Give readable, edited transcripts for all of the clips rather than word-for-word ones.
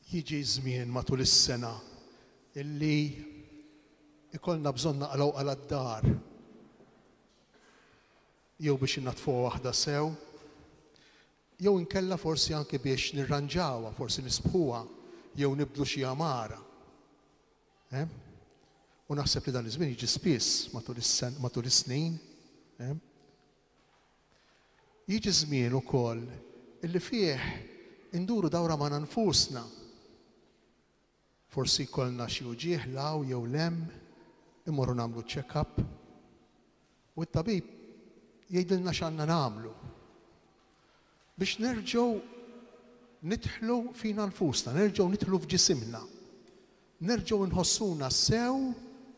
Jiġi żmien matul is-sena illi ikollna bżonn naqalgħu għal d-dar jew biex innatfuha waħda sew, jew inkella forsi anke biex nirranġawha, forsi nisbħuha jew nibdlu xi amara. U naħseb li dan iż-żmien jiġi spiss matul is-snin. Jiġi żmien ukoll illi fih induru dawra ma' nfusna. Forsi jkollna xi uġigħ law jew lem, immorru nagħmlu check-up u t-tabib jgħidilna x'għandna nagħmlu biex nerġgħu nidħlu fina nfusna, nerġgħu nidħlu f'ġisimna, nerġgħu nħossuna sew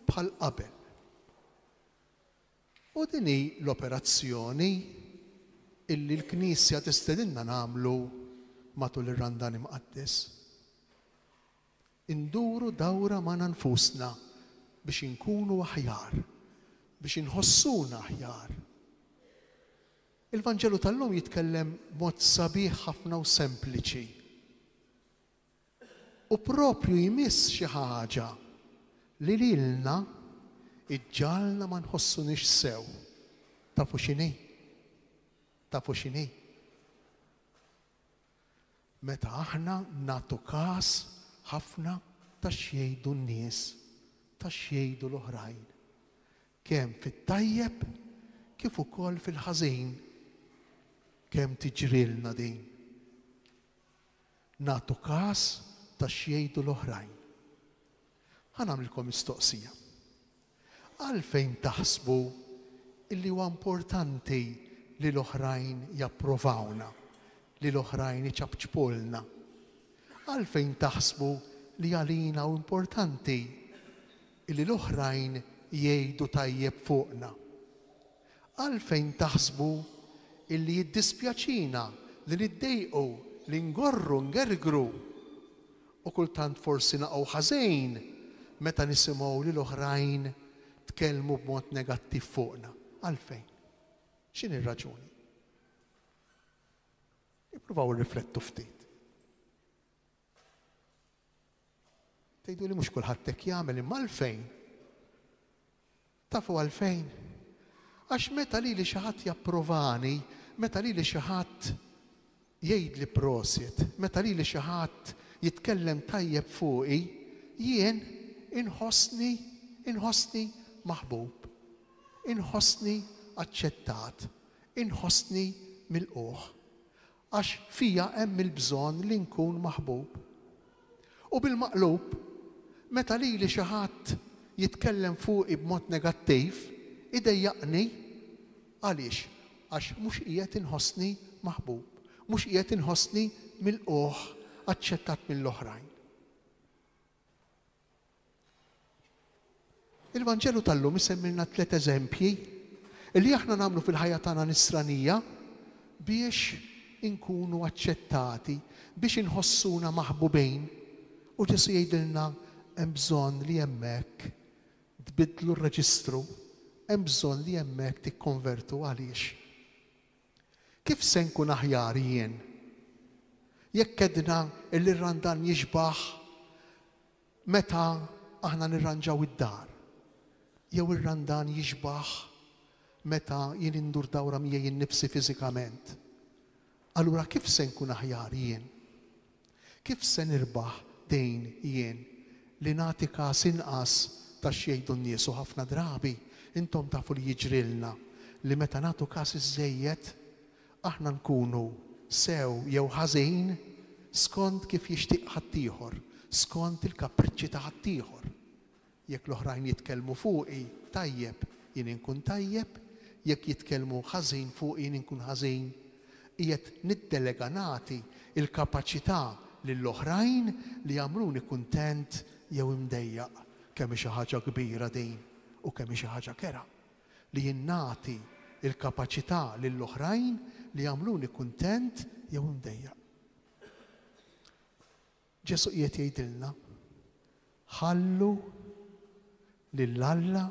bħal qabel. U din hi l-operazzjoni illi l-Knisja tistedilna nagħmlu matul ir-Randan Imqaddes. Induru dawra ma' nfusna biex inkunu aħjar, biex inħossuna aħjar. Il-Vanġelu tal-lum jitkellem mod sabiħ ħafna u sempliċi. U propju jmiss xi ħaġa li lilna iġġalna ma nħossunix sew. Tafu x'inhi? Tafu x'inhi? Meta aħna nagħtu każ ħafna ta' x'jgħidu n-nies, ta' x'jgħidu l-oħrajn. Kemm fit-tajjeb kif ukoll fil-ħażin. Kemm tiġrilna din. Nagħtu każ ta' x'jgħidu l-oħrajn. Ħanamlilkom mistoqsija. Għalfejn taħsbu illi huwa importanti li l-oħrajn japprovawna, li l-oħrajn iċabċbulna? Għalfejn taħsbu li għalina u importanti illi l-oħrajn jgħidu tajjeb fuqna? Għalfejn taħsbu illi jiddispjaċina li niddejqu, li ngorru, ngergru u kultant forsi naqgħu ħażin meta nisimgħu li l-oħrajn tkellmu b'mod negattiv fuqna? Għalfejn? X'inhi r-raġuni? Ippruvaw irriflettu ftit. Tgħidu li mhux kulħadd hekk jagħmel, imma għalfejn? Tafu għalfejn? Għax meta lili xi ħadd japprovani, meta lili xi ħadd jgħidli prosit, meta lili xi ħadd jitkellem tajjeb fuqi, jien inħossni maħbub, inħossni aċċettat, inħossni milquh. Għax fija hemm il-bżonn li nkun maħbub. U bil-maqlub, meta lili xi ħadd jitkellem fuqi b'mod negattiv, idejjaqni għaliex? Għax mhux qiegħed inħossni maħbub, mhux qiegħed inħossni milquh, aċċettat mill-oħrajn. Il-Vanġelu tal-lum isemmilna 3 eżempji li aħna nagħmlu fil-ħajja tagħna nisranija biex inkunu aċċettati, biex inħossuna maħbubejn. U Ġesu jgħidilna hemm bżonn li hemmhekk tbiddlu r-reġistru, hemm bżonn li hemmhekk tikkonvertu. Għaliex? Kif se nkun aħjar jien? Jekk kedna li r-randan jixbaħ meta aħna nirranġaw id-dar, jew ir-randan jixbaħ meta jien indur dawra miegħi nnifsi fiżikament. Allura kif se nkun aħjar jien? Kif se nirbaħ dejn jien li nagħti każ inqas ta' x'jgħidu n-nies? U ħafna drabi intom tafu li jiġrilna li meta nagħtu każ iżejjed aħna nkunu sew jew ħażin skont kif jixtieq ħaddieħor, skont il-kapriċċi ta' ħaddieħor. Jekk l-oħrajn jitkellmu fuqi tajjeb, jien inkun tajjeb, jekk jitkellmu ħażin fuqi jien inkun ħażin. Qiegħed niddelega nagħti il-kapaċità lill-oħrajn li jagħmluni kuntent jew imdejjaq. Kemm hi xi ħaġa kbira din u kemm hi xi ħaġa kera li jien nagħti il-kapaċità lill-oħrajn li jagħmluni kuntent jew imdejjaq. Ġesu qiegħed jgħidilna ħallu lill-Alla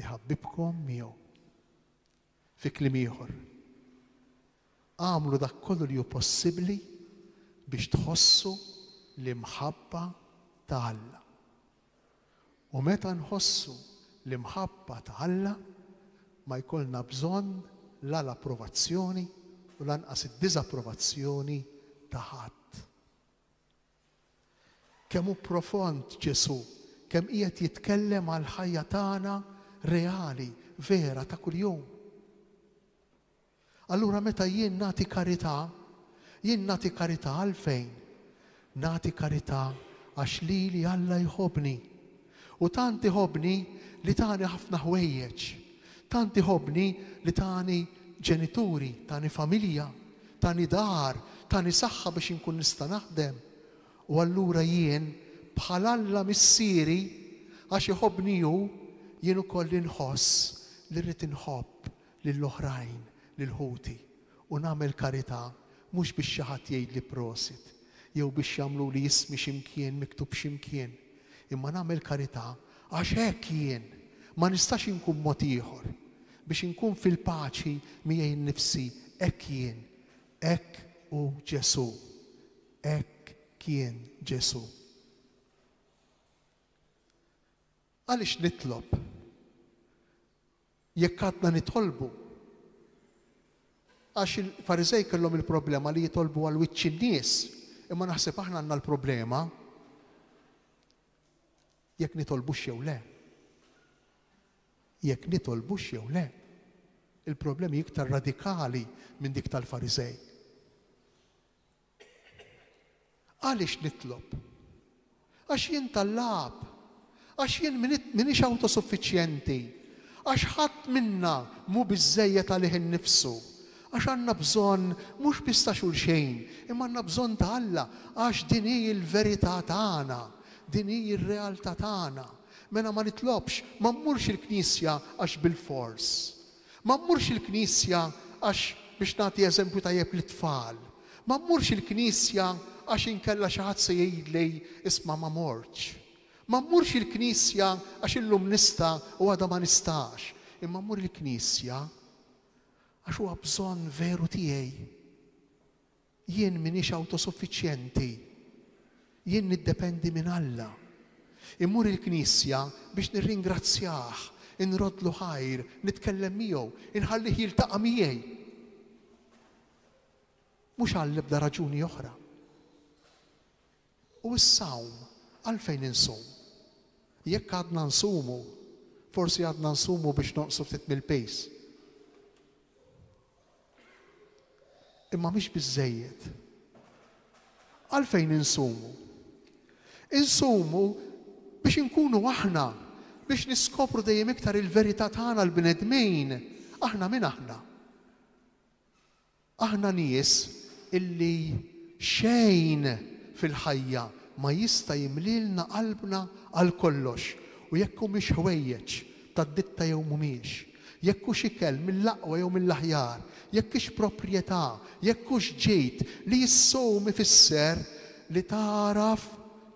iħabbibkom miegħu. Fi kliem ieħor, għamlu dak kollu li hu possibbli biex tħossu l-imħabba ta' Alla. U meta nħossu l-imħabba ta' Alla ma jkollna bżonn la l-approvazzjoni u lanqas id-diżapprovazzjoni ta' ħadd. Kemm hu profond Ġesu, kemm qiegħed jitkellem għal ħajja tagħna reali, vera ta' kuljum. Allura meta jien nagħti karità, jien nagħti karità għalfejn? Nagħti karità għax li Alla jħobbni. U tant iħobbni li tani ħafna ħwejjeġ, tant iħobbni li tani ġenituri, tani familja, tani dar, tani saħħa biex inkun nista' naħdem. U allura jien bħal Alla missieri għax iħobbni hu jien ukoll inħoss li rrid inħobb lill-oħrajn, lil-ħuti u nagħmel karità mhux biex xi ħadd jgħidli prosit jew biex jagħmlu li jismi x'imkien miktub x'imkien, imma nagħmel karità għax hekk jien ma nistax inkun mod ieħor biex inkun fil-paċi miegħi nnifsi, hekk jien, hekk hu Ġesu, hekk kien Ġesu. Għaliex nitlob? Jekk għadna nitolbu. Għax il-Farizej kellhom il-problema li jitolbu għal wiċċ in-nies, imma naħseb aħna għandna l-problema jekk nitolbux jew le. Jekk nitolbux jew le. Il-problemi iktar radikali minn dik tal-Farizej. Għaliex nitlob? Għax jien tal-lab, għax jien minix autosuffiċjenti, għax ħadd minna mu biżżejjed għalih innifsu, għax għandna bżonn mhux biss ta' xulxejn, imma għandna bżonn ta' Alla, għax din hi l-verità tagħna, din hi r-realtà tagħna. Mela ma nitlobx, ma mmurx il-Knisja għax bil-fors. Ma mmurx il-Knisja għax biex nagħti eżempju tajjeb lit-tfal. Ma mmurx il-Knisja għax inkella xi ħadd se jgħidli isma' ma mortx. Ma mmurx il-Knisja għax illum nista' u għadha ma nistax. Imma mmur il-Knisja għax huwa bżonn veru tiegħi. Jien m'iniex autosuffiċjenti. Jien niddependi minn Alla. Immur il-Knisja biex nirringrazzjah, inrodlu ħajr, nitkellem miegħu, inħallih jiltaqa' miegħi. Mhux għal ebda raġuni oħra. U s-sawm għalfejn insum? Jekk għadna nsumu, forsi għadna nsumu biex noqsu ftit mill-pejs. Imma mhix biżżejjed. Għalfejn insumu? Insumu biex inkunu aħna, biex niskopru dejjem iktar il-verità tagħna l-bnedmejn. Aħna min aħna? Aħna nies illi xejn fil-ħajja ma jista' jimlilna qalbna għal kollox. U jekk mhix ħwejjeġ tad-ditta jew mhumiex, jekk hux ikel mill-aqwa jew mill-aħjar, jekk hix proprjetà, jekk hux ġejt li jissowm ifisser li taraf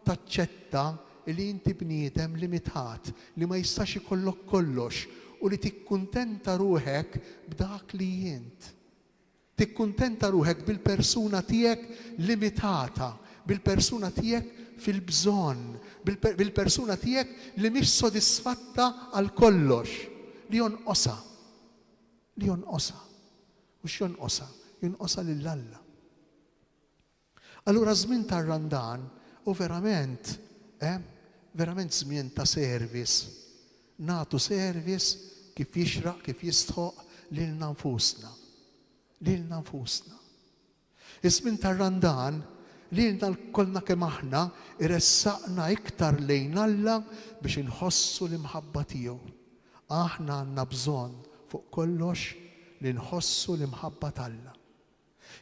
taċċetta li inti bniedem limitat, li ma jistax ikollok kollox u li tikkuntenta ruħek b'dak li jint. Tikkuntenta ruħek bil-persuna tiegħek limitata, bil-persuna tiegħek fil-bżonn, bil-persuna tiegħek li mhix sodisfatta għal kollox, li jonqosa. Li jonqosa. U x'jonqosa? Jonqosa lil Alla. Allura żmien tar-Randan u verament żmien ta' service. Nagħtu service kif jixraq, kif jistħoq lilna nfusna. Lilna nfusna. Iż-żmien tar-Randan lilna kollna kemm aħna iressaqna iktar lejn Alla biex inħossu l-imħabba tiegħu. Aħna għandna bżonn fuq kollox li nħossu l-imħabba t'Alla.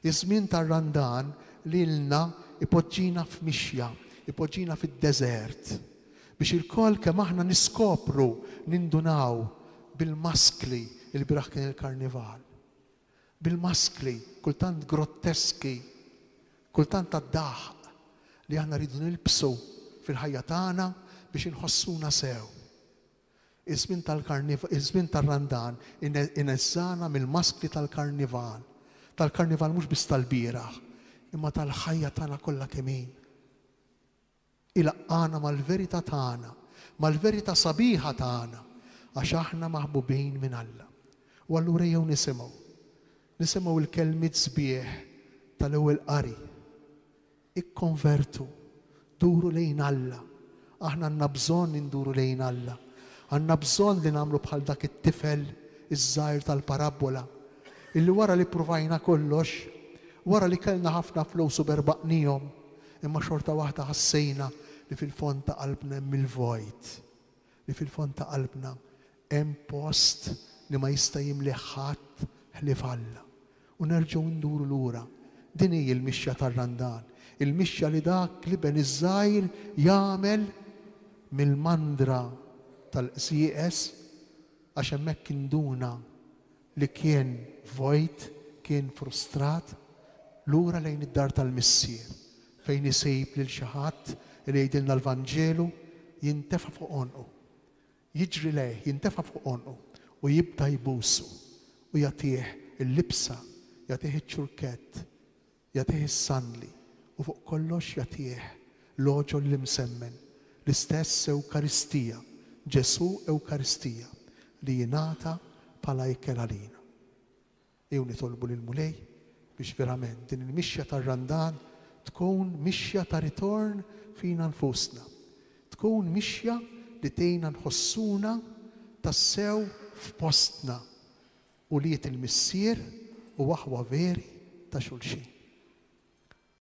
Iż-żmien tar-Randan lilna ipoġġina f'mixja, ipoġġina fid-deżert biex il-koll kemm aħna niskopru, nindunaw bil-maskli il-biraħ kien il-karnival. Bil-maskli, kultant grotteski, kultant tad-daħq li aħna rridu nilbsu fil-ħajja tagħna biex inħossuna sew. Iż-żmien tar-Randan ineżżana mill-maskli tal-karnival. Tal-karnival mhux biss tal-bieraħ, imma tal-ħajja tagħna kollha kemm hi. ilaqqana mal-verità tagħna, mal-verità sabiħa tagħna, għax aħna maħbubin minn Alla. U allura jew nisimgħu il-kelmiet sbieħ tal-ewwel qari. Ikkonvertu, duru lejn Alla. Aħna għandna bżonn induru lejn Alla. Għandna bżonn li nagħmlu bħal dak it-tifel iż-żgħir tal-parabola illi wara li provajna kollox, wara li kellna ħafna flus u berbaqnihom, imma xorta waħda ħassejna li fil-fond ta' qalbna hemm il-vojt, li fil-fond ta' qalbna hemm post li ma jista' jimli ħadd ħlief Alla. U nerġgħu nduru lura. Din hija l-mixja tar-randan, il-mixja li dak li ben iż-żgħir jagħmel mill-mandra tal-qsieqes għax hemmhekk induna li kien vojt, kien frustrat, lura lejn id-dar tal-missier fejn isejb lil xi ħadd li jgħidilna l-Vanġelu jintefa' fuq onqu. Jiġri lejh, jintefa' fuq onqu u jibda jbusu u jagħtih il-libsa, jagħtih iċ-ċurkett, jagħtih is-sanli u fuq kollox jagħtih l-oġol li msemmen, l-istess Ewkaristija, Ġesu Ewkaristija li jingħata bħala ikel għalina. Jew nitolbu lil Mulej biex verament din il-mixja tar-randan tkun mixja ta' ritorn fina nfusna. Tkun mixja li tgħinna nħossuna tassew f'postna u li il-missier u waħwa veri ta' xulxin.